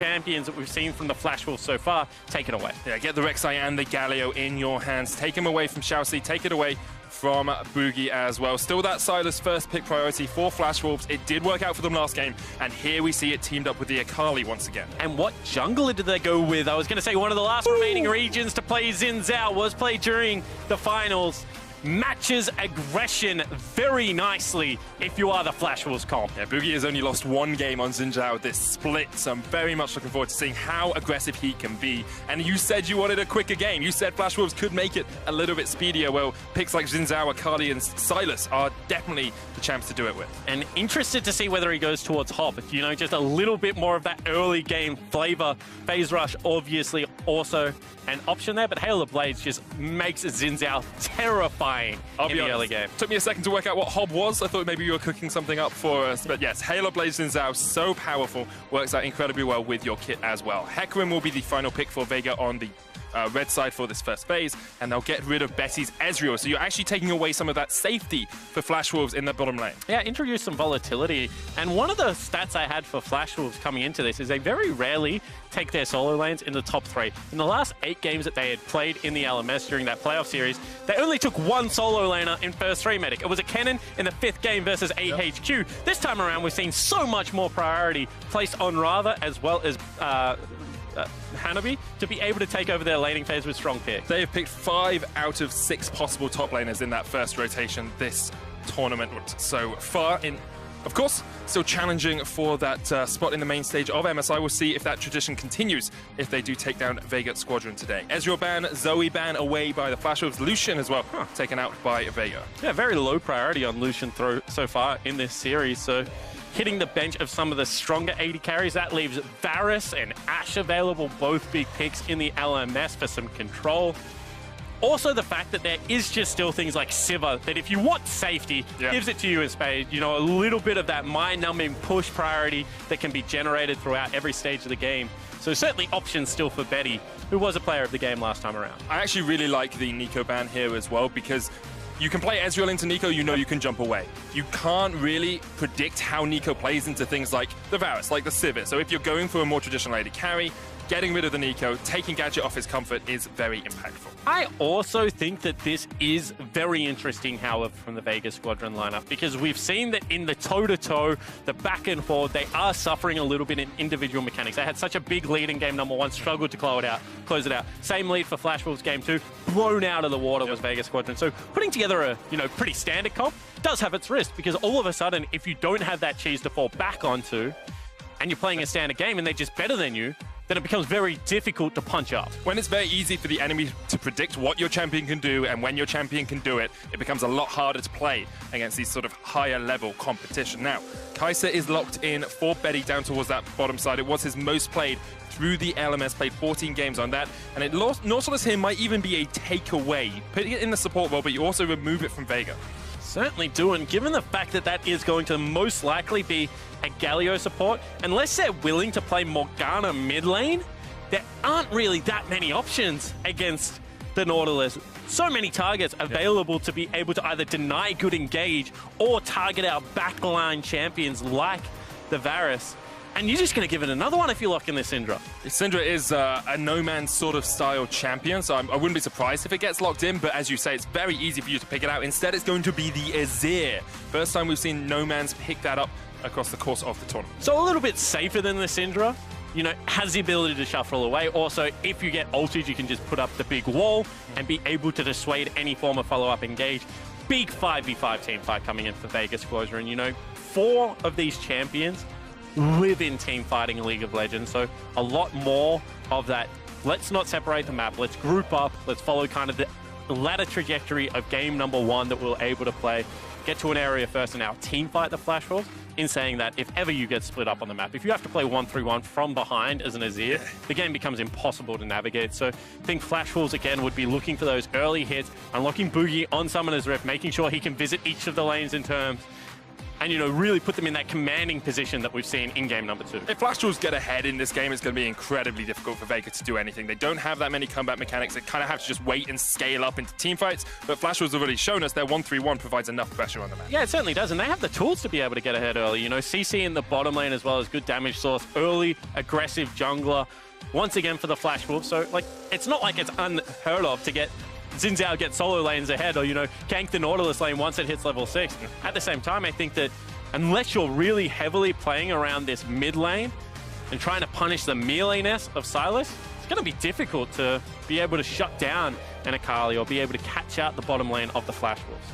champions that we've seen from the Flash Wolves so far, take it away. Yeah, get the Rek'Sai and the Galio in your hands. Take him away from Xiaoxi, take it away from Boogie as well. Still that Sylas first pick priority for Flash Wolves. It did work out for them last game, and here we see it teamed up with the Akali once again. And what jungler did they go with? I was going to say one of the last remaining regions to play Xin Zhao was played during the finals. Matches aggression very nicely if you are the Flash Wolves comp. Yeah, Boogie has only lost one game on Xin Zhao this split, so I'm very much looking forward to seeing how aggressive he can be. And you said you wanted a quicker game. You said Flash Wolves could make it a little bit speedier. Well, picks like Xin Zhao, Akali, and Sylas are definitely the champs to do it with. And interested to see whether he goes towards Hop. You know, just a little bit more of that early game flavor. Phase Rush, obviously, also an option there, but Hail of Blades just makes Xin Zhao terrifying in the early game. Took me a second to work out what Hob was. I thought maybe you were cooking something up for us, but yes, Halo Blaze Xin Zhao, so powerful, works out incredibly well with your kit as well. Hecarim will be the final pick for Vega on the red side for this first phase, and they'll get rid of Betty's Ezreal, so you're actually taking away some of that safety for Flash Wolves in the bottom lane. Yeah, introduce some volatility, and one of the stats I had for Flash Wolves coming into this is they very rarely take their solo lanes in the top 3. In the last 8 games that they had played in the LMS during that playoff series, they only took one solo laner in first 3 Medic. It was a Kennen in the 5th game versus AHQ. This time around, we've seen so much more priority placed on Rather as well as Hanabi to be able to take over their laning phase with strong pick. They have picked 5 out of 6 possible top laners in that first rotation this tournament so far. Of course, still challenging for that spot in the main stage of MSI. We'll see if that tradition continues if they do take down Vega Squadron today. Ezreal ban, Zoe ban away by the Flash Wolves, Lucian as well, taken out by Vega. Yeah, very low priority on Lucian so far in this series, so hitting the bench of some of the stronger AD carries. That leaves Varus and Ashe available, both big picks in the LMS for some control. Also, the fact that there is just still things like Sivir, that if you want safety, gives it to you in spades. You know, a little bit of that mind-numbing push priority that can be generated throughout every stage of the game. So certainly options still for Betty, who was a player of the game last time around. I actually really like the Nico ban here as well, because you can play Ezreal into Nico, you know you can jump away. You can't really predict how Nico plays into things like the Varus, like the Sivir. So if you're going for a more traditional AD carry, getting rid of the Nico, taking Gadget off his comfort is very impactful. I also think that this is very interesting, however, from the Vegas Squadron lineup, because we've seen that in the toe-to-toe, the back and forth, they are suffering a little bit in individual mechanics. They had such a big lead in game number 1, struggled to close it out. Same lead for Flash Wolves game 2, blown out of the water was Vegas Squadron. So putting together a pretty standard comp does have its risk, because all of a sudden, if you don't have that cheese to fall back onto, and you're playing a standard game and they're just better than you, then it becomes very difficult to punch up. When it's very easy for the enemy to predict what your champion can do and when your champion can do it, it becomes a lot harder to play against these sort of higher level competition. Now, Kai'Sa is locked in for Betty down towards that bottom side. It was his most played through the LMS, played 14 games on that, and Nautilus here might even be a takeaway. You put it in the support role, but you also remove it from Vega. Certainly do, and given the fact that that is going to most likely be a Galio support, unless they're willing to play Morgana mid lane, there aren't really that many options against the Nautilus. So many targets available to be able to either deny good engage or target our backline champions like the Varus. And you're just going to give it another one if you lock in this Syndra. Syndra is a no-man sort of style champion, so I wouldn't be surprised if it gets locked in, but as you say, it's very easy for you to pick it out. Instead, it's going to be the Azir. First time we've seen no-mans pick that up across the course of the tournament. So a little bit safer than the Syndra. You know, has the ability to shuffle away. Also, if you get ulted, you can just put up the big wall and be able to dissuade any form of follow-up engage. Big 5v5 team fight coming in for Vegas Squadron. You know, 4 of these champions live in team fighting in League of Legends, so a lot more of that. Let's not separate the map. Let's group up. Let's follow kind of the ladder trajectory of game number 1 that we're able to play. Get to an area first and now team fight the Flash Wolves. In saying that, if ever you get split up on the map, if you have to play 1-3-1 from behind as an Azir, the game becomes impossible to navigate. So I think Flash Wolves, again, would be looking for those early hits, unlocking Boogie on Summoner's Rift, making sure he can visit each of the lanes in terms. and, you know, really put them in that commanding position that we've seen in game number 2. If Flash Wolves get ahead in this game, it's going to be incredibly difficult for Vega to do anything. They don't have that many combat mechanics. They kind of have to just wait and scale up into team fights. But Flash Wolves have already shown us their 1-3-1 provides enough pressure on the map. Yeah, it certainly does, and they have the tools to be able to get ahead early. You know, CC in the bottom lane as well as good damage source, early, aggressive jungler, once again for the Flash Wolves. So, like, it's not like it's unheard of to get Xin Zhao get solo lanes ahead or, you know, gank the Nautilus lane once it hits level 6. At the same time, I think that unless you're really heavily playing around this mid lane and trying to punish the melee-ness of Sylas, it's going to be difficult to be able to shut down an Akali or be able to catch out the bottom lane of the Flash Wolves.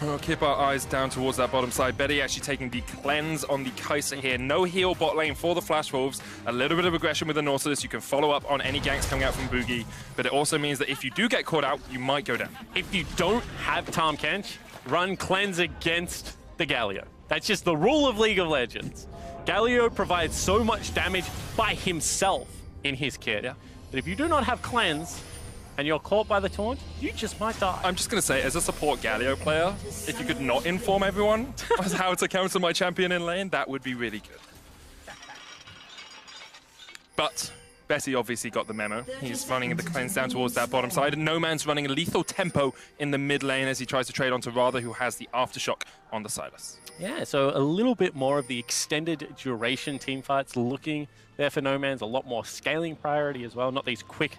We'll keep our eyes down towards that bottom side. Betty actually taking the cleanse on the Kai'Sa here. No heal bot lane for the Flash Wolves. A little bit of aggression with the Nautilus. You can follow up on any ganks coming out from Boogie, but it also means that if you do get caught out, you might go down. If you don't have Tahm Kench, run cleanse against the Galio. That's just the rule of League of Legends. Galio provides so much damage by himself in his kit. Yeah. But if you do not have cleanse, and you're caught by the taunt, you just might die. I'm just going to say, as a support Galio player, if you could not inform everyone as how to counter my champion in lane, that would be really good. But Betty obviously got the memo. He's running the cleanse down towards that bottom side, and No Man's running a lethal tempo in the mid lane as he tries to trade onto Radha, who has the Aftershock on the Sylas. Yeah, so a little bit more of the extended duration team fights looking there for No Man's, a lot more scaling priority as well, not these quick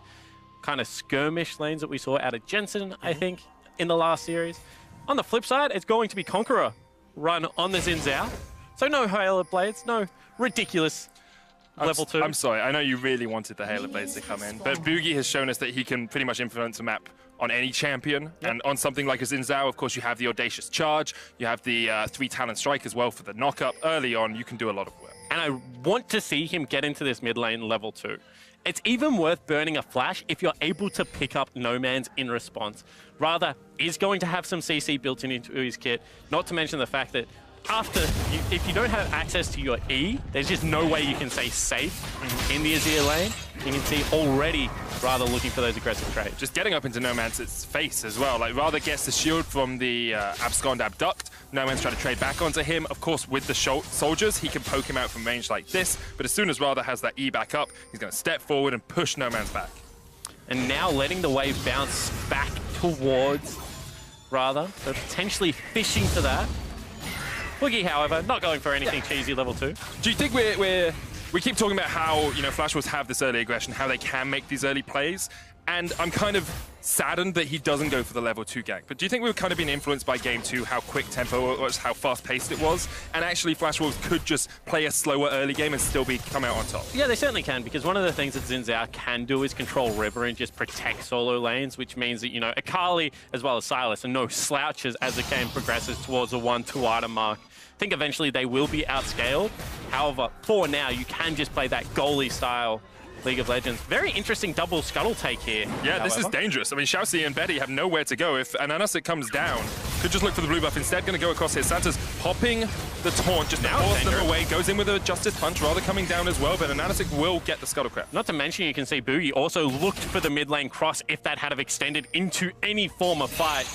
kind of skirmish lanes that we saw out of Jensen, I think, in the last series. On the flip side, it's going to be Conqueror run on the Xin Zhao. So no Halo Blades, no ridiculous level 2. I'm sorry, I know you really wanted the Halo Blades to come in, but Boogie has shown us that he can pretty much influence a map on any champion. Yep. And on something like a Xin Zhao, of course, you have the Audacious Charge, you have the 3-talent strike as well for the knock-up. Early on, you can do a lot of work. And I want to see him get into this mid lane level 2. It's even worth burning a flash if you're able to pick up No Man's in response. Rather, is going to have some CC built into his kit, not to mention the fact that if you don't have access to your E, there's just no way you can stay safe in the Azir lane. You can see already Radha looking for those aggressive trades. Just getting up into No Man's face as well. Like, Radha gets the shield from the Abscond Abduct. No Man's trying to trade back onto him. Of course, with the soldiers, he can poke him out from range like this. But as soon as Radha has that E back up, he's going to step forward and push No Man's back. And now letting the wave bounce back towards Radha, so potentially fishing for that. Boogie, however, not going for anything cheesy level 2. Do you think we keep talking about how, you know, Flash Wolves have this early aggression, how they can make these early plays, and I'm kind of saddened that he doesn't go for the level 2 gank. But do you think we've kind of been influenced by game 2, how quick tempo it was, how fast-paced it was, and actually Flash Wolves could just play a slower early game and still come out on top? Yeah, they certainly can, because one of the things that Xin Zhao can do is control River and just protect solo lanes, which means that, you know, Akali as well as Sylas are no slouches as the game progresses towards the 1-2 item mark. I think eventually they will be outscaled. However, for now, you can just play that goalie style League of Legends. Very interesting double scuttle take here. Yeah, this is dangerous. I mean, Xiaoxi and Betty have nowhere to go. If an Anasik comes down, could just look for the blue buff. Instead, going to go across here. Santa's popping the taunt just to force them away. Goes in with a Justice Punch, Radha coming down as well, but an Anasik will get the Scuttlecraft. Not to mention, you can see Boogie also looked for the mid lane cross if that had have extended into any form of fight.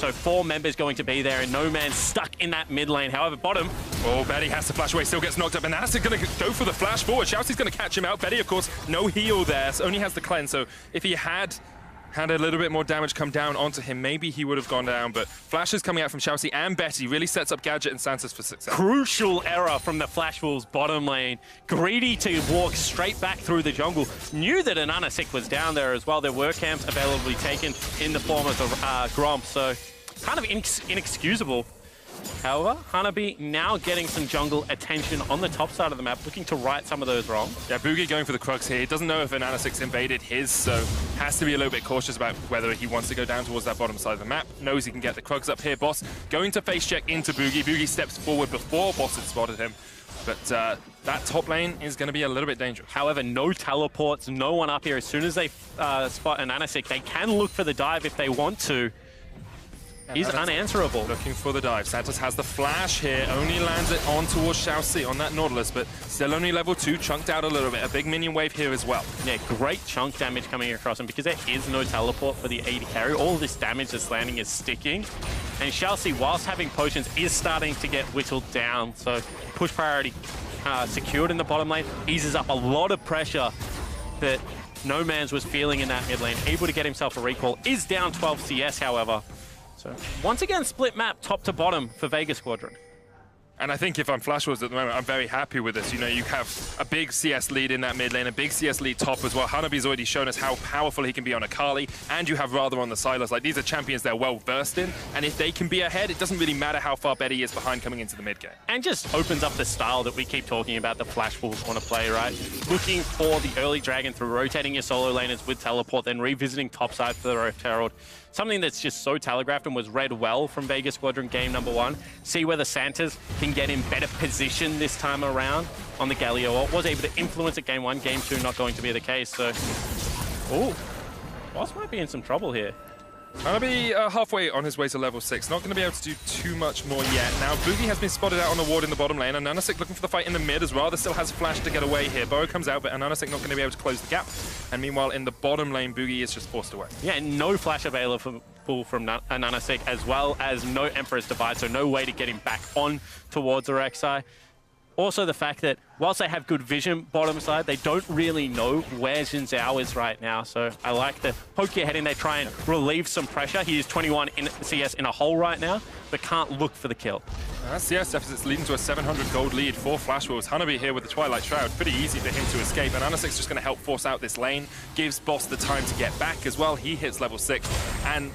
So 4 members going to be there, and No Man's stuck in that mid lane. However, bottom. Oh, Betty has to flash away, still gets knocked up. And Anasik going to go for the flash forward. Xiaoxi's going to catch him out. Betty, of course, no heal there, so only has the cleanse. So if he had a little bit more damage come down onto him, maybe he would have gone down. But flashes coming out from Xiaoxi and Betty really sets up Gadget and Santos for success. Crucial error from the Flash Wolves bottom lane. Greedy to walk straight back through the jungle. Knew that an Anasik was down there as well. There were camps availably taken in the form of the Gromp, so kind of inexcusable. However, Hanabi now getting some jungle attention on the top side of the map, looking to right some of those wrongs. Yeah, Boogie going for the Krugs here. He doesn't know if an Anasik's invaded his, so has to be a little bit cautious about whether he wants to go down towards that bottom side of the map. Knows he can get the Krugs up here. Boss going to face check into Boogie. Boogie steps forward before Boss had spotted him. But that top lane is going to be a little bit dangerous. However, no teleports, no one up here. As soon as they spot an Anasik, they can look for the dive if they want to. He's unanswerable. Looking for the dive. Santos has the flash here. Only lands it on towards Xiaoxi on that Nautilus, but still only level 2, chunked out a little bit. A big minion wave here as well. Yeah, great chunk damage coming across him because there is no teleport for the AD carry. All this damage that's landing is sticking. And Chelsea, whilst having potions, is starting to get whittled down. So push priority secured in the bottom lane, eases up a lot of pressure that No Man's was feeling in that mid lane. Able to get himself a recall, is down 12 CS, however. So once again, split map top to bottom for Vega Squadron. And I think if I'm Flash Wolves at the moment, I'm very happy with this. You know, you have a big CS lead in that mid lane, a big CS lead top as well. Hanabi's already shown us how powerful he can be on Akali, and you have Rather on the Silas. Like, these are champions they're well versed in, and if they can be ahead, it doesn't really matter how far Betty is behind coming into the mid game. And just opens up the style that we keep talking about the Flash Wolves want to play, right? Looking for the early dragon through rotating your solo laners with teleport, then revisiting topside for the Rift Herald. Something that's just so telegraphed and was read well from Vega Squadron game number 1. See whether Santas can get in better position this time around on the Galio. Was able to influence at game 1, game 2 not going to be the case. So, ooh, Boss might be in some trouble here. Hanabi halfway on his way to level 6. Not going to be able to do too much more yet. Now, Boogie has been spotted out on the ward in the bottom lane, and Nanasik looking for the fight in the mid as well. There still has Flash to get away here. Burrow comes out, but Nanasik not going to be able to close the gap. And meanwhile, in the bottom lane, Boogie is just forced away. Yeah, no Flash available from Nanasik, as well as no Emperor's Divide, so no way to get him back on towards the Rek'Sai. Also, the fact that whilst they have good vision bottom side, they don't really know where Xin Zhao is right now. So I like the poke your head in there, try and relieve some pressure. He is 21 in CS in a hole right now, but can't look for the kill. That CS deficit's leading to a 700 gold lead for Flash Wolves. Hanabi here with the Twilight Shroud. Pretty easy for him to escape, and Anasik's just going to help force out this lane. Gives Boss the time to get back as well. He hits level 6, and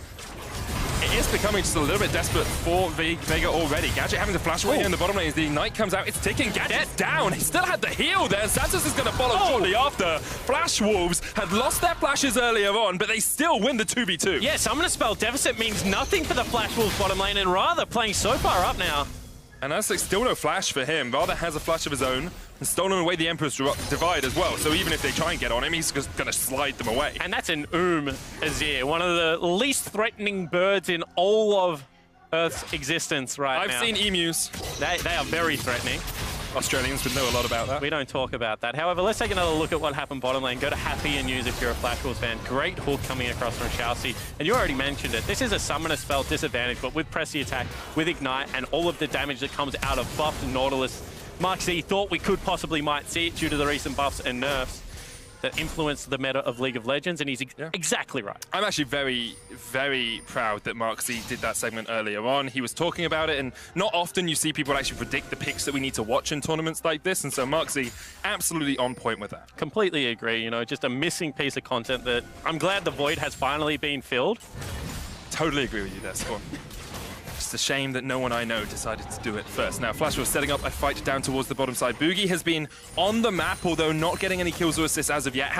it is becoming just a little bit desperate for Vega already. Gadget having to flash away here in the bottom lane as the Ignite comes out. It's ticking. Gadget's down. He still had the heal there. Santos is going to follow shortly after. Flash Wolves had lost their flashes earlier on, but they still win the 2v2. Yeah, Summoner Spell deficit means nothing for the Flash Wolves bottom lane, and Rather playing so far up now. And that's like still no flash for him. Rather has a flash of his own and stolen away the Emperor's Divide as well. So even if they try and get on him, he's just going to slide them away. And that's an Azir, one of the least threatening birds in all of Earth's existence right now. I've seen emus. They are very threatening. Australians would know a lot about that. We don't talk about that. However, let's take another look at what happened bottom lane. Go to Happy and News if you're a Flash Wolves fan. Great hook coming across from Chelsea. And you already mentioned it. This is a Summoner Spell disadvantage, but with Press the Attack, with Ignite, and all of the damage that comes out of buffed Nautilus, Mark Z thought we could possibly might see it due to the recent buffs and nerfs that influenced the meta of League of Legends, and he's exactly right. I'm actually very, very proud that Mark Z did that segment earlier on. He was talking about it, and not often you see people actually predict the picks that we need to watch in tournaments like this, and so Mark Z absolutely on point with that. Completely agree. You know, just a missing piece of content that I'm glad the void has finally been filled. Totally agree with you there, Spawn. Just a shame that no one I know decided to do it first. Now, Flash was setting up a fight down towards the bottom side. Boogie has been on the map, although not getting any kills or assists as of yet.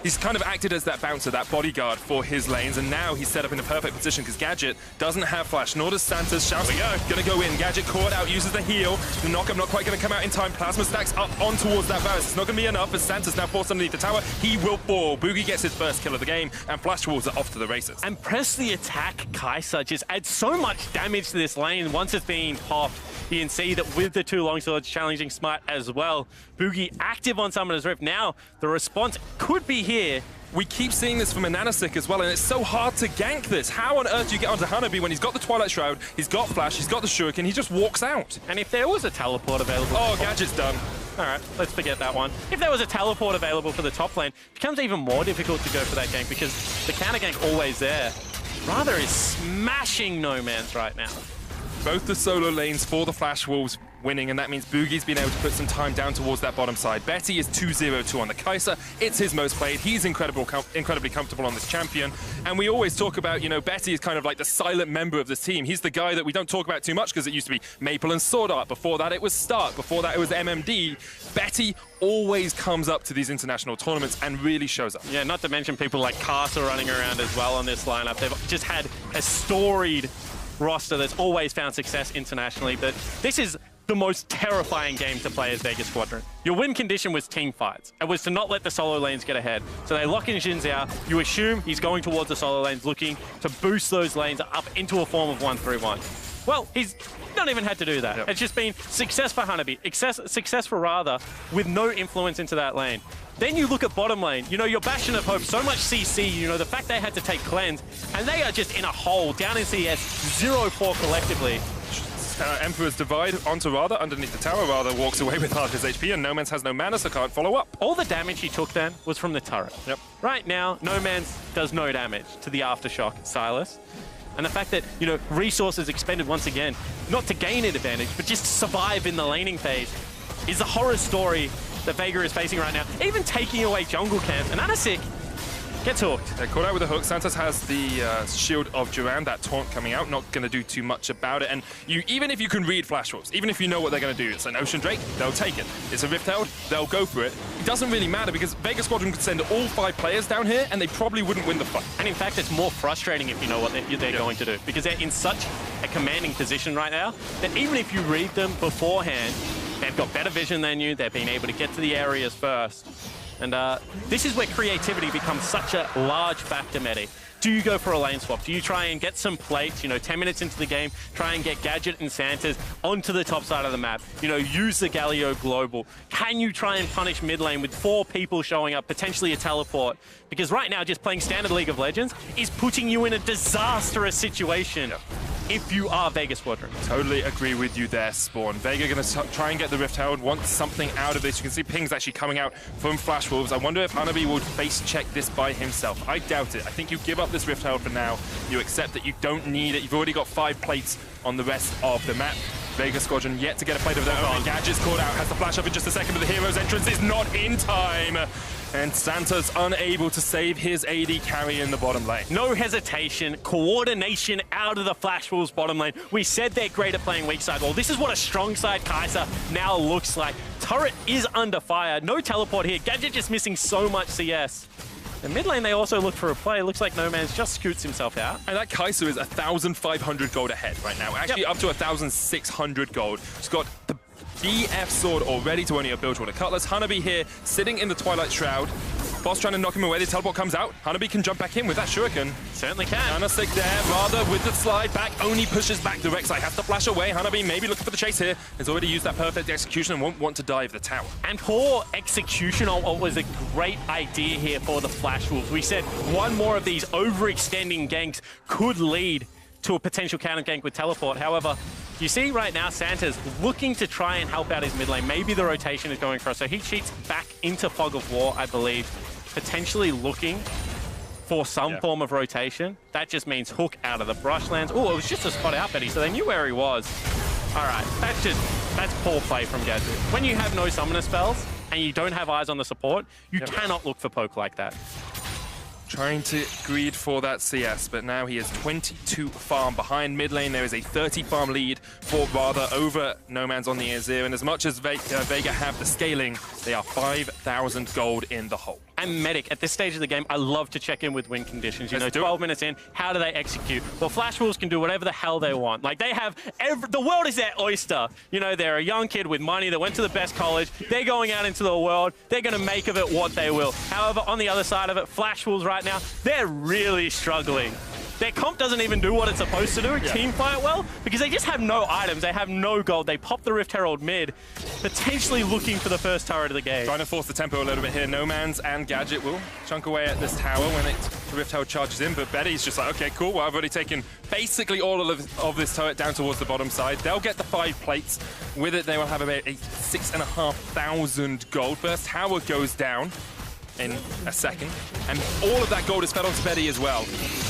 He's kind of acted as that bouncer, that bodyguard for his lanes, and now he's set up in a perfect position because Gadget doesn't have flash, nor does Santos. Shouts gonna go in. Gadget caught out, uses the heal. The knock-up not quite gonna come out in time. Plasma stacks up on towards that Varus. It's not gonna be enough as Santos now forced underneath the tower. He will fall. Boogie gets his first kill of the game, and Flash Wolves are off to the races. And Press the Attack Kai'Sa just adds so much damage to this lane once it's being popped. You can see that with the 2 longswords challenging Smite as well. Boogie active on Summoner's Rift. Now, the response could be here. We keep seeing this from Nanasik as well, and it's so hard to gank this. How on earth do you get onto Hanabi when he's got the Twilight Shroud, he's got Flash, he's got the Shuriken, he just walks out? And if there was a teleport available... Oh, Gadget's done. All right, let's forget that one. If there was a teleport available for the top lane, it becomes even more difficult to go for that gank because the counter gank always there. Rather is smashing No Man's right now. Both the solo lanes for the Flash Wolves winning, and that means Boogie's been able to put some time down towards that bottom side. Betty is 2-0-2 on the Kai'Sa. It's his most played. He's incredibly comfortable on this champion. And we always talk about, you know, Betty is kind of like the silent member of this team. He's the guy that we don't talk about too much because it used to be Maple and Sword Art. Before that, it was Stark. Before that, it was MMD. Betty always comes up to these international tournaments and really shows up. Yeah, not to mention people like Casa running around as well on this lineup. They've just had a storied roster that's always found success internationally, but this is the most terrifying game to play as Vega Squadron. Your win condition was team fights. It was to not let the solo lanes get ahead. So they lock in Xin Zhao. You assume he's going towards the solo lanes, looking to boost those lanes up into a form of 1-3-1. Well, he's not even had to do that. Yep. It's just been success for Hanabi, success for Rather, with no influence into that lane. Then you look at bottom lane, you know, your Bastion of Hope, so much CC, you know, the fact they had to take cleanse, and they are just in a hole, down in CS, 0-4 collectively. Emperor's Divide onto Radha underneath the tower. Radha walks away with half his HP, and Noman's has no mana, so can't follow up. All the damage he took then was from the turret. Yep. Right now, Noman's does no damage to the Aftershock Silas. And the fact that, you know, resources expended once again, not to gain an advantage, but just to survive in the laning phase, is the horror story that Vega is facing right now. Even taking away jungle camps, and Anasik gets hooked. They're caught out with a hook. Santos has the shield of Duran, that taunt coming out, not going to do too much about it. And even if you can read Flash Wolves, even if you know what they're going to do, it's an Ocean Drake, they'll take it. It's a Rift Herald, they'll go for it. It doesn't really matter because Vega Squadron could send all 5 players down here and they probably wouldn't win the fight. And in fact, it's more frustrating if you know what they're going to do, because they're in such a commanding position right now that even if you read them beforehand, they've got better vision than you, they've been able to get to the areas first. And this is where creativity becomes such a large factor, Medi. Do you go for a lane swap? Do you try and get some plates, you know, 10 minutes into the game, try and get Gadget and Santas onto the top side of the map, you know, use the Galio Global? Can you try and punish mid lane with 4 people showing up, potentially a teleport? Because right now, just playing standard League of Legends is putting you in a disastrous situation. If you are Vega Squadron. Totally agree with you there, Spawn. Vega going to try and get the Rift Herald, wants something out of this. You can see pings actually coming out from Flash Wolves. I wonder if Hanabi would face check this by himself. I doubt it. I think you give up this Rift Herald for now. You accept that you don't need it. You've already got 5 plates on the rest of the map. Vega Squadron yet to get a plate of their own. Gadget's caught out, has the flash up in just a second, but the hero's entrance is not in time. And Santa's unable to save his AD carry in the bottom lane. No hesitation, coordination out of the Flash Wolves bottom lane. We said they're great at playing weak side. Well, this is what a strong side Kai'Sa now looks like. Turret is under fire. No teleport here. Gadget just missing so much CS. In mid lane, they also look for a play. Looks like No Man's just scoots himself out. And that Kai'Sa is 1,500 gold ahead right now. Actually, up to 1,600 gold. She's got the BF sword already to only a build with a Cutlass. Hanabi here, sitting in the Twilight Shroud. Boss trying to knock him away. The teleport comes out. Hanabi can jump back in with that shuriken. Certainly can. Anasik there, Radha with the slide back, only pushes back the Rek'Sai. Has to flash away. Hanabi maybe looking for the chase here. Has already used that perfect execution and won't want to dive the tower. And poor execution on what was a great idea here for the Flash Wolves. We said one more of these overextending ganks could lead to a potential counter gank with teleport. However, you see right now Santa's looking to try and help out his mid lane. Maybe the rotation is going across. So he cheats back into Fog of War, I believe, potentially looking for some form of rotation. That just means hook out of the brushlands. Oh, it was just a spot out, Betty, so they knew where he was. All right, that's poor play from Gadget. When you have no summoner spells and you don't have eyes on the support, you cannot look for poke like that. Trying to greed for that CS, but now he is 22 farm behind mid lane. There is a 30 farm lead for Radha over No Man's on the Azir, and as much as Vega have the scaling, they are 5,000 gold in the hole. And Medic, at this stage of the game, I love to check in with win conditions. You know, 12 minutes in, how do they execute? Well, Flash Wolves can do whatever the hell they want. Like, they have the world is their oyster. You know, they're a young kid with money that went to the best college. They're going out into the world. They're going to make of it what they will. However, on the other side of it, Flash Wolves right now, they're really struggling. Their comp doesn't even do what it's supposed to do, team fight well, because they just have no items, they have no gold. They pop the Rift Herald mid, potentially looking for the first turret of the game. Trying to force the tempo a little bit here. No Man's and Gadget will chunk away at this tower when the Rift Herald charges in, but Betty's just like, okay, cool, well, I've already taken basically all of this turret down towards the bottom side. They'll get the 5 plates. With it, they will have about a 6,500 gold. First tower goes down in a second, and all of that gold is fed onto Betty as well.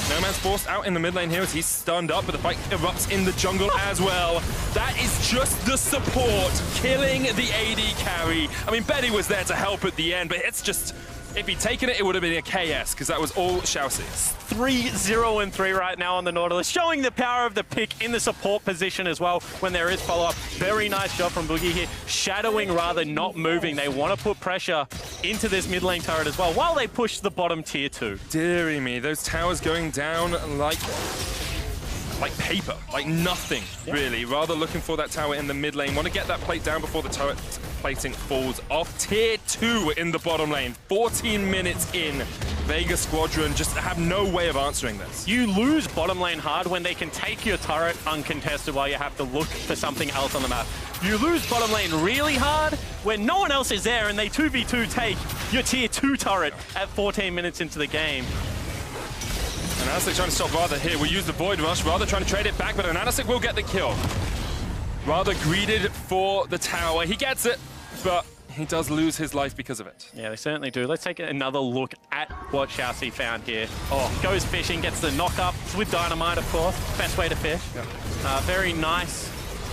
No Man's forced out in the mid lane here as he's stunned up, but the fight erupts in the jungle as well. That is just the support killing the AD carry. I mean, Betty was there to help at the end, but it's just, if he'd taken it, it would have been a KS, because that was all Shousey. 3-0-3 right now on the Nautilus, showing the power of the pick in the support position as well when there is follow-up. Very nice job from Boogie here, shadowing rather not moving. They want to put pressure into this mid lane turret as well while they push the bottom tier 2. Deary me, those towers going down like like paper, like nothing, really. Rather looking for that tower in the mid lane. Want to get that plate down before the turret plating falls off. Tier 2 in the bottom lane. 14 minutes in. VEG Squadron just have no way of answering this. You lose bottom lane hard when they can take your turret uncontested while you have to look for something else on the map. You lose bottom lane really hard when no one else is there and they 2v2 take your tier 2 turret at 14 minutes into the game. And Anasik trying to stop Rather here. We'll use the Void Rush. Rather trying to trade it back, but Anasik will get the kill. Rather greeted for the tower. He gets it, but he does lose his life because of it. Yeah, they certainly do. Let's take another look at what Xiaoxi found here. Oh, goes fishing, gets the knock up. It's with Dynamite, of course. Best way to fish. Yeah. Very nice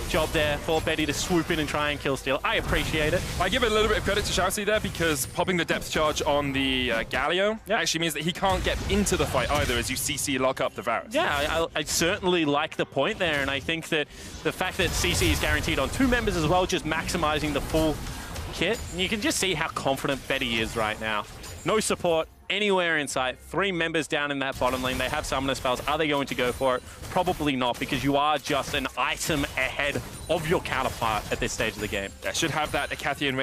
job there for Betty to swoop in and try and kill steal. I appreciate it. I give a little bit of credit to Xiaoxi there because popping the depth charge on the Galio actually means that he can't get into the fight either as you CC lock up the Varus. Yeah, I certainly like the point there, and I think that the fact that CC is guaranteed on 2 members as well, just maximizing the full kit. And you can just see how confident Betty is right now. No support anywhere in sight. 3 members down in that bottom lane. They have summoner spells. Are they going to go for it? Probably not, because you are just an item ahead of your counterpart at this stage of the game. Yeah, should have that Acathian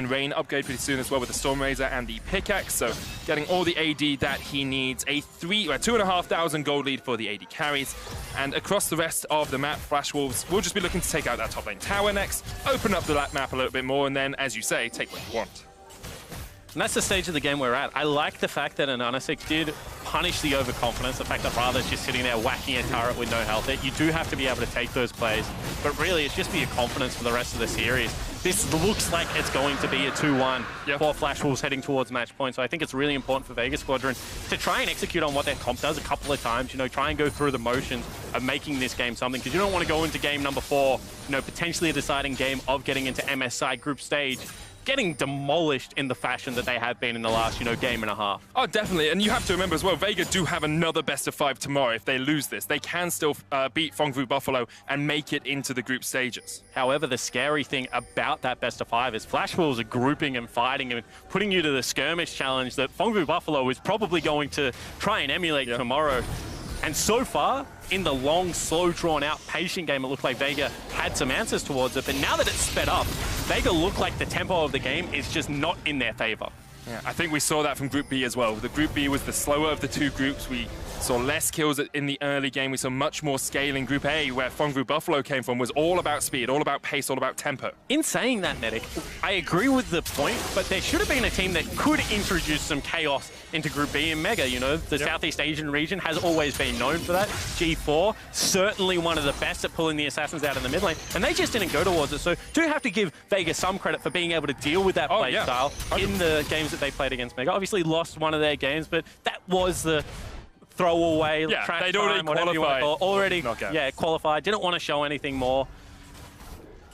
Rain upgrade pretty soon as well with the Storm Razor and the pickaxe. So getting all the AD that he needs. A 2,500 gold lead for the AD carries. And across the rest of the map, Flash Wolves will just be looking to take out that top lane tower next, open up the map a little bit more, and then, as you say, take what you want. And that's the stage of the game we're at. I like the fact that Anasik did punish the overconfidence, the fact that Rather's just sitting there whacking a turret with no health. You do have to be able to take those plays, but really it's just for your confidence for the rest of the series. This looks like it's going to be a 2-1 for Flash Wolves heading towards match point, so I think it's really important for VEG Squadron to try and execute on what their comp does a couple of times, you know, try and go through the motions of making this game something, because you don't want to go into game number 4, you know, potentially a deciding game of getting into MSI group stage, getting demolished in the fashion that they have been in the last, you know, game and a half. Oh, definitely. And you have to remember as well, Vega do have another best of 5 tomorrow. If they lose this, they can still beat Fongvu Buffalo and make it into the group stages. However, the scary thing about that best of 5 is Flash Wolves are grouping and fighting and putting you to the skirmish challenge that Fongvu Buffalo is probably going to try and emulate tomorrow. And so far, in the long, slow, drawn-out, patient game, it looked like Vega had some answers towards it. But now that it's sped up, Vega look like the tempo of the game is just not in their favor. Yeah, I think we saw that from Group B as well. The Group B was the slower of the 2 groups. We saw less kills in the early game. We saw much more scale in Group A, where Fongvu Buffalo came from, was all about speed, all about pace, all about tempo. In saying that, Medic, I agree with the point, but there should have been a team that could introduce some chaos into Group B and Mega. You know, the Southeast Asian region has always been known for that. G4, certainly one of the best at pulling the assassins out in the mid lane, and they just didn't go towards it. So do have to give Vega some credit for being able to deal with that play style in the games that they played against Mega. Obviously lost one of their games, but that was the throwaway, trash they'd time, already qualified. Qualified, didn't want to show anything more.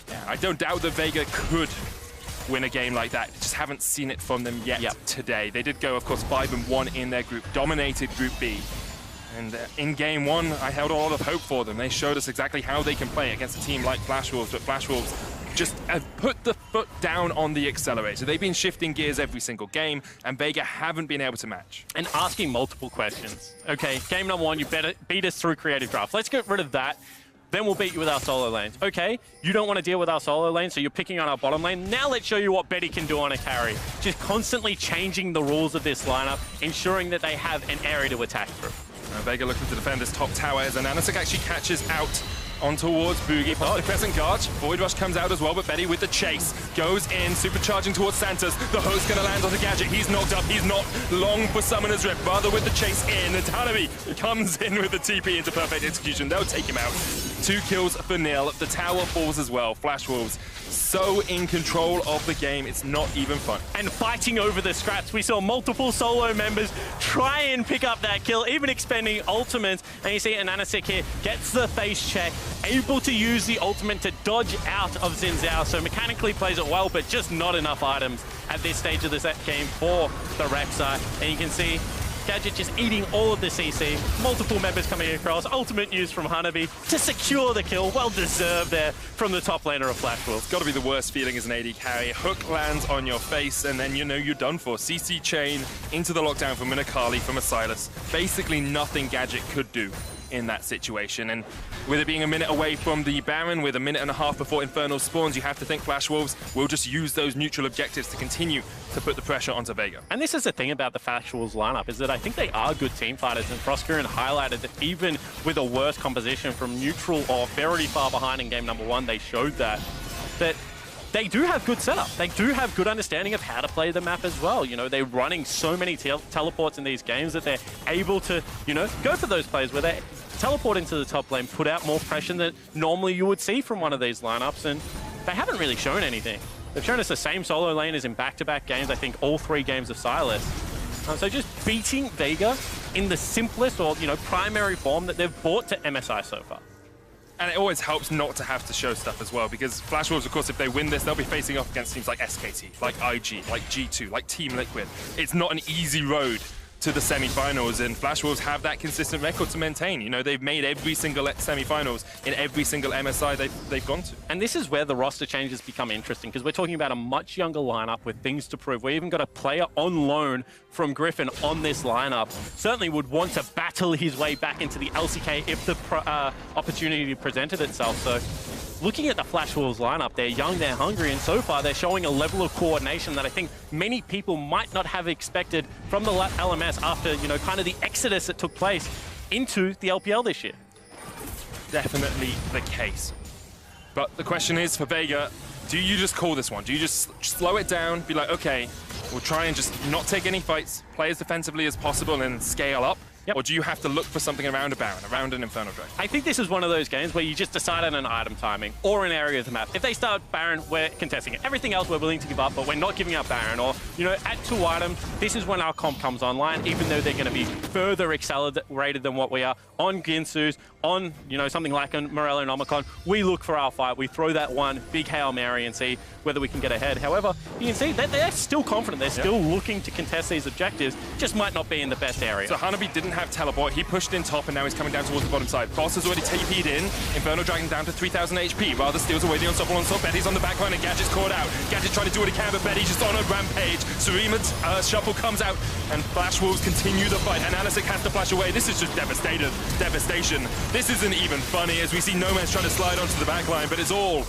Yeah, I don't doubt that Vega could win a game like that. Just haven't seen it from them yet today. They did go, of course, 5-1 in their group, dominated Group B. And in game 1, I held a lot of hope for them. They showed us exactly how they can play against a team like Flash Wolves, but Flash Wolves just have put the foot down on the accelerator. They've been shifting gears every single game, and Vega haven't been able to match. And asking multiple questions. Okay, game number 1, you better beat us through creative draft. Let's get rid of that. Then we'll beat you with our solo lanes. Okay, you don't want to deal with our solo lane, so you're picking on our bottom lane. Now let's show you what Betty can do on a carry. Just constantly changing the rules of this lineup, ensuring that they have an area to attack through. Vega looking to defend this top tower as Anasik actually catches out on towards Boogie. Pops the Crescent Guard. Void Rush comes out as well, but Betty with the chase goes in, supercharging towards Santos. The host gonna land on the gadget. He's knocked up. He's not long for Summoner's Rift. Rather with the chase in. And Tanabe comes in with the TP into perfect execution. They'll take him out. 2 kills for nil. The tower falls as well. Flash Wolves so in control of the game, it's not even fun. And fighting over the scraps. We saw multiple solo members try and pick up that kill, even expending ultimates. And you see Anasik here gets the face check, able to use the ultimate to dodge out of Xin Zhao. So mechanically plays it well, but just not enough items at this stage of the set game for the Rek'Sai. And you can see Gadget just eating all of the CC. Multiple members coming across. Ultimate use from Hanabi to secure the kill. Well deserved there from the top laner of Flash Wolves. It's got to be the worst feeling as an AD carry. Hook lands on your face, and then you know you're done for. CC chain into the lockdown from Minakali, from a Silas. Basically nothing Gadget could do. in that situation. And with it being a minute away from the Baron, with a minute and a half before Infernal spawns, you have to think Flash Wolves will just use those neutral objectives to continue to put the pressure onto VEG. And this is the thing about the Flash Wolves lineup, is that I think they are good team fighters, and Frostgurren highlighted that even with a worse composition from neutral or very far behind in game number 1, they showed that they do have good setup. They do have good understanding of how to play the map as well. You know, they're running so many teleports in these games that they're able to, you know, go for those plays where they teleport into the top lane, put out more pressure than normally you would see from one of these lineups, and they haven't really shown anything. They've shown us the same solo lane as in back-to-back games, I think all 3 games of Silas. So just beating VEG in the simplest or, you know, primary form that they've brought to MSI so far. And it always helps not to have to show stuff as well, because Flash Wolves, of course, if they win this, they'll be facing off against teams like SKT, like IG, like G2, like Team Liquid. It's not an easy road to the semi-finals, and Flash Wolves have that consistent record to maintain. You know, they've made every single semi-finals in every single MSI they've gone to. And this is where the roster changes become interesting, because we're talking about a much younger lineup with things to prove. We even got a player on loan from Griffin on this lineup. Certainly would want to battle his way back into the LCK if the opportunity presented itself. So looking at the Flash Wolves lineup, they're young, they're hungry, and so far they're showing a level of coordination that I think many people might not have expected from the LMS after, you know, kind of the exodus that took place into the LPL this year. Definitely the case. But the question is, for VEG, do you just call this one? Do you just slow it down, be like, okay, we'll try and just not take any fights, play as defensively as possible and scale up? Yep. Or do you have to look for something around a Baron, around an Infernal Dragon? I think this is one of those games where you just decide on an item timing or an area of the map. If they start Baron, we're contesting it. Everything else we're willing to give up, but we're not giving up Baron. Or, you know, at 2 items, this is when our comp comes online, even though they're going to be further accelerated than what we are on Ginsu's, on, you know, something like a Morello and Omicron. We look for our fight. We throw that one big Hail Mary and see whether we can get ahead. However, you can see that they're still confident. They're still looking to contest these objectives, just might not be in the best area. So Hanabi didn't have teleport. He pushed in top, and now he's coming down towards the bottom side. Boss has already TP'd in. Infernal Dragon down to 3,000 HP. Rather steals away the unstoppable onslaught. Betty's on the back line, and Gadget's caught out. Gadget's trying to do what he can, but Betty just on a rampage. Surima's shuffle comes out, and Flash Wolves continue the fight. And Analysic has to flash away. This is just devastation. This isn't even funny, as we see Nomad's trying to slide onto the back line, but it's all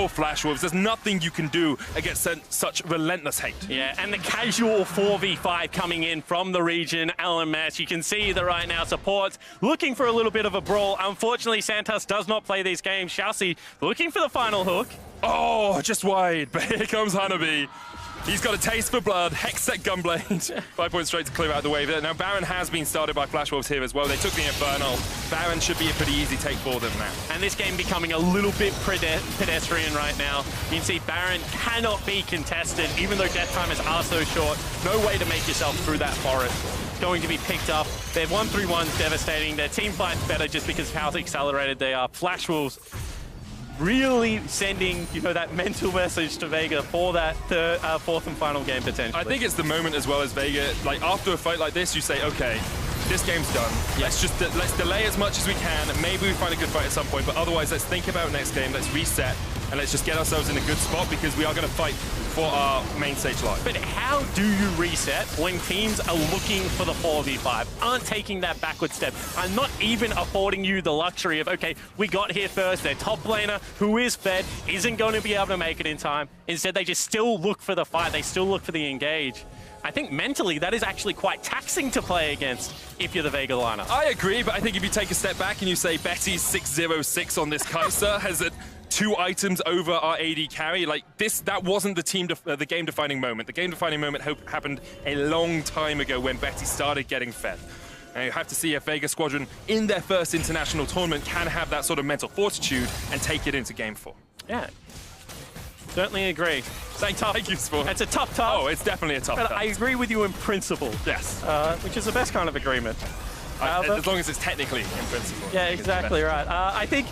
Flash Wolves. There's nothing you can do against such relentless hate. Yeah, and the casual 4v5 coming in from the region LMS. You can see that right now support's looking for a little bit of a brawl. Unfortunately, Santos does not play these games. Chelsea looking for the final hook. Oh, just wide, but here comes Hanabi. He's got a taste for blood. Hextech Gunblade. 5 points straight to clear out the way. Now, Baron has been started by Flash Wolves here as well. They took the Infernal. Baron should be a pretty easy take for them now. And this game becoming a little bit pedestrian right now. You can see Baron cannot be contested, even though death timers are so short. No way to make yourself through that forest. Going to be picked up. Their 1-3-1's devastating. Their team fight's better just because of how accelerated they are. Flash Wolves really sending, you know, that mental message to VEG for that fourth and final game potentially. I think it's the moment as well as VEG, like after a fight like this, you say, okay, this game's done. Yeah. Let's delay as much as we can, and maybe we find a good fight at some point, but otherwise let's think about next game, let's reset, and let's just get ourselves in a good spot, because we are going to fight for our main stage live. But how do you reset when teams are looking for the 4v5, aren't taking that backward step, are not even affording you the luxury of, okay, we got here first, their top laner, who is fed, isn't going to be able to make it in time. Instead, they just still look for the fight, they still look for the engage. I think mentally that is actually quite taxing to play against if you're the VEG lineup. I agree, but I think if you take a step back and you say Betty's 606 on this Kai'Sa has it 2 items over our AD carry, like this, that wasn't the game-defining moment. The game-defining moment happened a long time ago when Betty started getting fed. And you have to see if VEG Squadron in their first international tournament can have that sort of mental fortitude and take it into Game 4. Yeah. Certainly agree. Thank you, Sport. It's a tough task. Oh, it's definitely a tough task. I agree with you in principle. Yes. Which is the best kind of agreement. As long as it's technically in principle. Yeah, exactly right. I think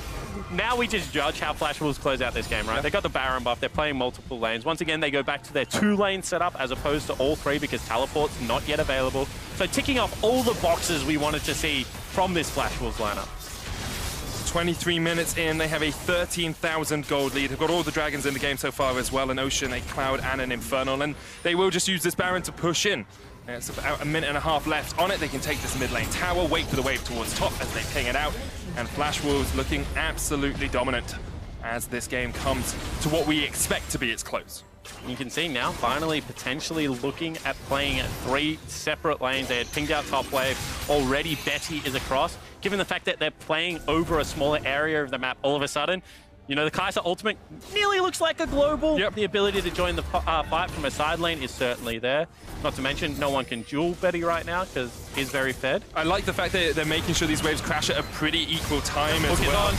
now we just judge how Flash Wolves close out this game, right? Yep. They got the Baron buff, they're playing multiple lanes. Once again, they go back to their 2-lane setup as opposed to all 3 because teleport's not yet available. So ticking off all the boxes we wanted to see from this Flash Wolves lineup. 23 minutes in, they have a 13,000 gold lead. They've got all the dragons in the game so far as well, an Ocean, a Cloud, and an Infernal, and they will just use this Baron to push in. It's about a minute and a half left on it. They can take this mid lane tower, wait for the wave towards top as they ping it out. And Flash Wolves looking absolutely dominant as this game comes to what we expect to be its close. You can see now, finally, potentially looking at playing 3 separate lanes. They had pinged out top wave. Already Betty is across. Given the fact that they're playing over a smaller area of the map all of a sudden, you know, the Kai'Sa ultimate nearly looks like a global. Yep. The ability to join the fight from a side lane is certainly there. Not to mention, no one can duel Betty right now because he's very fed. I like the fact that they're making sure these waves crash at a pretty equal time as well.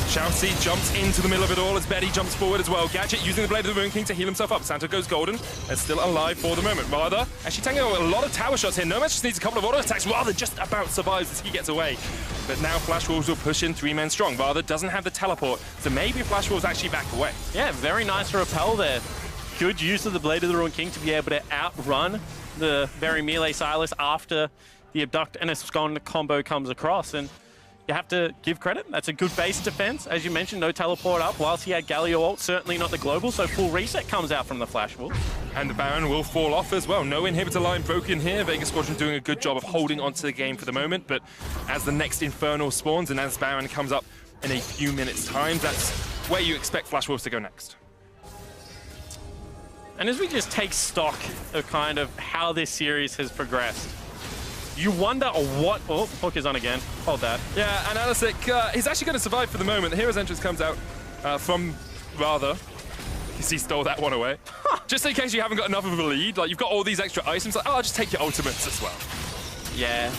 Shoutzy jumps into the middle of it all as Betty jumps forward as well. Gadget using the Blade of the Moon King to heal himself up. Santa goes golden and still alive for the moment. Rather, actually taking a lot of tower shots here. Nomad just needs a couple of auto attacks. Rather just about survives as he gets away. But now Flash Wolves will push in 3 men strong. Rather doesn't have the teleport, so maybe Flash Wolves actually back away. Yeah, very nice repel there. Good use of the Blade of the Ruined King to be able to outrun the very melee Sylas after the Abduct and Escon combo comes across. And you have to give credit. That's a good base defense. As you mentioned, no teleport up. Whilst he had Galio ult, certainly not the global, so full reset comes out from the Flash Wolves. And the Baron will fall off as well. No inhibitor line broken here. Vega Squadron doing a good job of holding onto the game for the moment, but as the next Infernal spawns and as Baron comes up in a few minutes' time, that's where you expect Flash Wolves to go next. And as we just take stock of kind of how this series has progressed, you wonder what... Oh, hook is on again. Hold that. Yeah, and Anasik, he's actually going to survive for the moment. The Hero's Entrance comes out from Rather. He stole that one away. Just in case you haven't got enough of a lead, like you've got all these extra items, like, oh, I'll just take your ultimates as well. Yeah.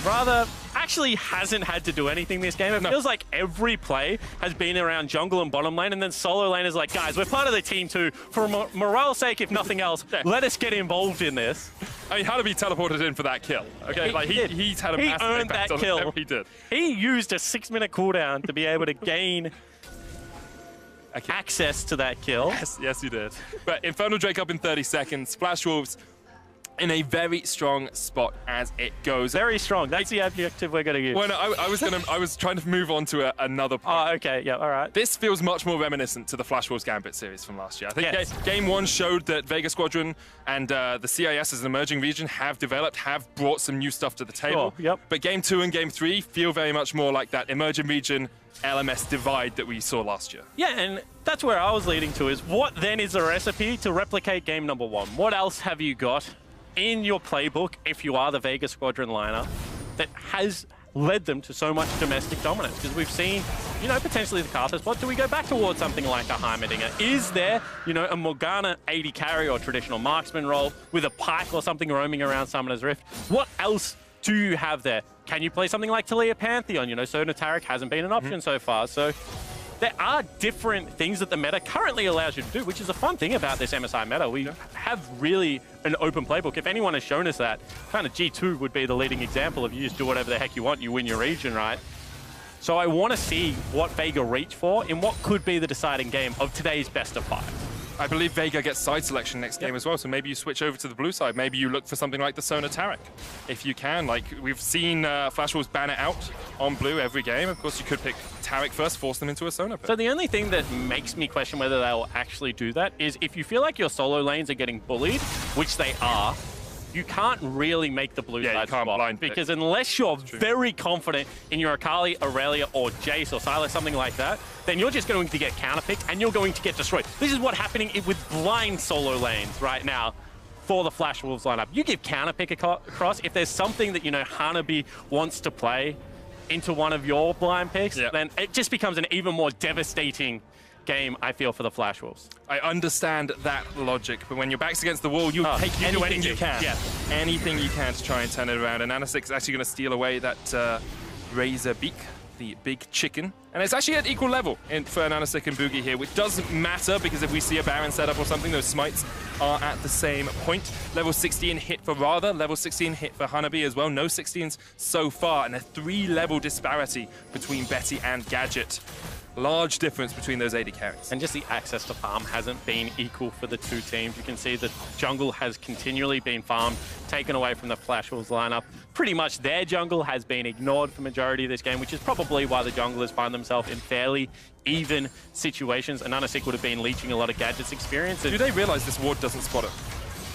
Rather actually hasn't had to do anything this game. It feels like every play has been around jungle and bottom lane, and then solo lane is like, guys, we're part of the team too. For morale's sake, if nothing else, let us get involved in this. I mean, Hanabi teleported in for that kill. Okay, he's had a massive earned impact that on kill. whatever he did. He used a 6-minute cooldown to be able to gain access to that kill. Yes, he did. But Infernal Drake up in 30 seconds. Flash Wolves in a very strong spot as it goes. Very strong. That's the adjective we're going to use. Well, no, I was trying to move on to another point. Oh, okay. Yeah, all right. This feels much more reminiscent to the Flash Wolves Gambit series from last year. I think Game 1 showed that Vega Squadron and the CIS as an emerging region have developed, have brought some new stuff to the table. Sure, yep. But Game 2 and Game 3 feel very much more like that emerging region LMS divide that we saw last year. Yeah, and that's where I was leading to, is what then is a recipe to replicate game number 1? What else have you got in your playbook, if you are the Vega Squadron lineup, that has led them to so much domestic dominance? Because we've seen, you know, potentially the caster spot. Do we go back towards something like a Heimerdinger? Is there, you know, a Morgana 80 carry or traditional marksman role with a pike or something roaming around Summoner's Rift? What else do you have there? Can you play something like Talia Pantheon? You know, Sona Taric hasn't been an option so far. So there are different things that the meta currently allows you to do, which is a fun thing about this MSI meta. We have really an open playbook. If anyone has shown us that, kind of G2 would be the leading example of you just do whatever the heck you want, you win your region, right? So I want to see what Vega reach for in what could be the deciding game of today's best of 5. I believe Vega gets side selection next game as well, so maybe you switch over to the blue side. Maybe you look for something like the Sona Taric, if you can. Like, we've seen Flash Wolves ban it out on blue every game. Of course, you could pick Taric first, force them into a Sona pick. So the only thing that makes me question whether they'll actually do that is if you feel like your solo lanes are getting bullied, which they are, you can't really make the blue side swap, because unless you're very confident in your Akali, Aurelia, or Jace, or Sylas, something like that, then you're just going to get counterpicked and you're going to get destroyed. This is what's happening with blind solo lanes right now for the Flash Wolves lineup. You give counterpick across. If there's something that, you know, Hanabi wants to play into one of your blind picks, then it just becomes an even more devastating game, I feel, for the Flash Wolves. I understand that logic, but when your back's against the wall, you take anything you can. Yeah. Anything you can to try and turn it around. And Anasik is actually going to steal away that Razor Beak, the big chicken. And it's actually at equal level for Anasik and Boogie here, which doesn't matter, because if we see a Baron setup or something, those smites are at the same point. Level 16 hit for Rather, level 16 hit for Hanabi as well. No 16s so far, and a 3-level disparity between Betty and Gadget. Large difference between those 80 carries. And just the access to farm hasn't been equal for the two teams. You can see the jungle has continually been farmed, taken away from the Flash Wolves lineup. Pretty much their jungle has been ignored for majority of this game, which is probably why the junglers find themselves in fairly even situations. And Anasik would have been leeching a lot of Gadget's experience. Do they realize this ward doesn't spot it?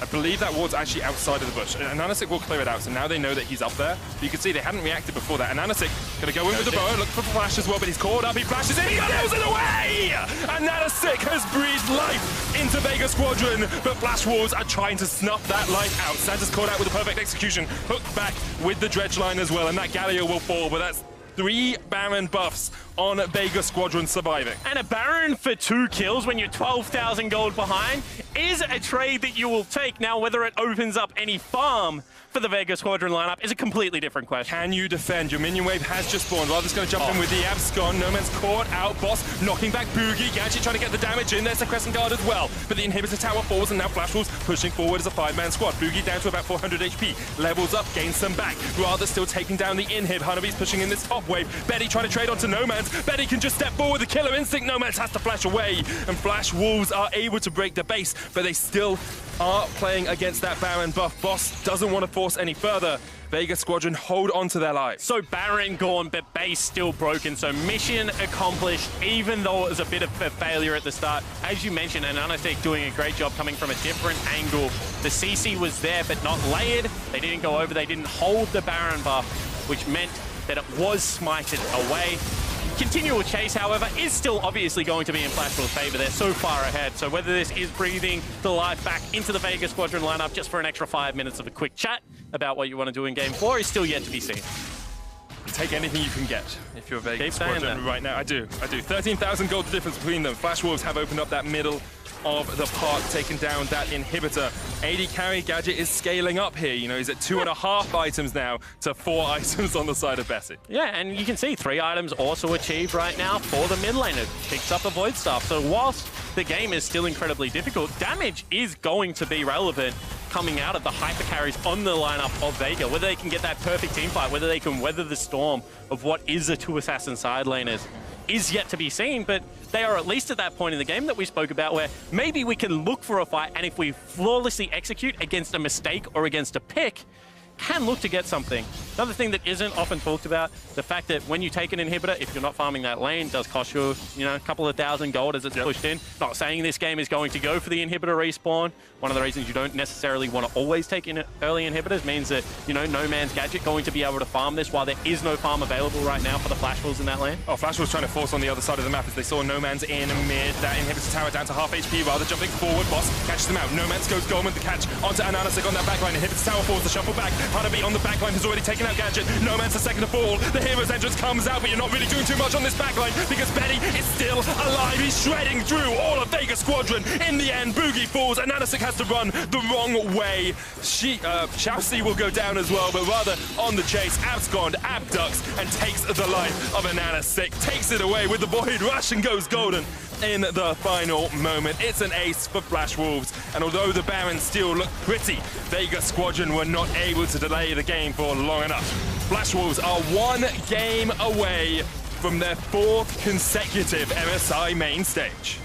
I believe that ward's actually outside of the bush. And Ananasik will clear it out, so now they know that he's up there. But you can see they hadn't reacted before that. Ananasik going to go in with the bow, look for flash as well, but he's caught up. He flashes in, he nails it away! Ananasik has breathed life into Vega Squadron, but Flash Wolves are trying to snuff that life out. Santa's caught out with a perfect execution, hooked back with the Dredge line as well, and that Galio will fall, but that's 3 Baron buffs on Vega Squadron surviving. And a Baron for 2 kills when you're 12,000 gold behind is a trade that you will take. Now, whether it opens up any farm for the Vega Squadron lineup is a completely different question. Can you defend? Your minion wave has just spawned. Rather's going to jump in with the Abscon. No Man's caught out. Boss knocking back Boogie. Gadget trying to get the damage in. There's a Crescent Guard as well. But the inhibitor tower falls, and now Flash Wolves pushing forward as a 5-man squad. Boogie down to about 400 HP. Levels up, gains some back. Rather still taking down the inhib. Hanabi's pushing in this top wave. Betty trying to trade onto No Man's. Betty can just step forward. The killer instinct. No Man's has to flash away. And Flash Wolves are able to break the base, but they still are playing against that Baron buff. Boss doesn't want to force any further. Vega Squadron hold on to their lives. So Baron gone, but base still broken. So mission accomplished, even though it was a bit of a failure at the start. As you mentioned, and Ananasik doing a great job coming from a different angle. The CC was there, but not layered. They didn't go over, they didn't hold the Baron buff, which meant that it was smited away. Continual chase, however, is still obviously going to be in Flash Wolves' favor. They're so far ahead. So whether this is breathing the life back into the Vega Squadron lineup just for an extra 5 minutes of a quick chat about what you want to do in Game 4 is still yet to be seen. You take anything you can get if you're Vega Keep saying Squadron that. right now. I do. 13,000 gold difference between them. Flash Wolves have opened up that middle of the park, taking down that inhibitor. AD carry Gadget is scaling up here. You know, he's at 2.5 items now to 4 items on the side of Bessie. Yeah, and you can see 3 items also achieved right now for the mid laner. Picks up a Void Staff. So whilst the game is still incredibly difficult, damage is going to be relevant coming out of the hyper carries on the lineup of Vega. Whether they can get that perfect team fight, whether they can weather the storm of what is the 2 assassin side laners is yet to be seen, but they are at least at that point in the game that we spoke about where maybe we can look for a fight, and if we flawlessly execute against a mistake or against a pick, can look to get something. Another thing that isn't often talked about, the fact that when you take an inhibitor, if you're not farming that lane, does cost you, a couple of thousand gold as it's pushed in. Not saying this game is going to go for the inhibitor respawn. One of the reasons you don't necessarily want to always take in early inhibitors means that, No Man's Gadget going to be able to farm this while there is no farm available right now for the Flash Wolves in that lane. Oh, Flash Wolves trying to force on the other side of the map as they saw No Man's in mid. That inhibitor tower down to half HP, rather jumping forward. Boss catches them out. No Man's goes golden with the catch onto Ananasik on that backline. Inhibitor tower falls, the shuffle back. Hanabi on the backline has already taken out Gadget. No Man's the second to fall. The hero's entrance comes out, but you're not really doing too much on this backline because Betty is still alive. He's shredding through all of Vega Squadron. In the end, Boogie falls. Ananasik has to run the wrong way. Shafsi will go down as well, but rather on the chase, Abscond abducts and takes the life of Ananasik. Takes it away with the Void Rush and goes golden in the final moment. It's an ace for Flash Wolves, and although the Barons still look pretty, Vega Squadron were not able to delay the game for long enough. Flash Wolves are 1 game away from their 4th consecutive MSI main stage.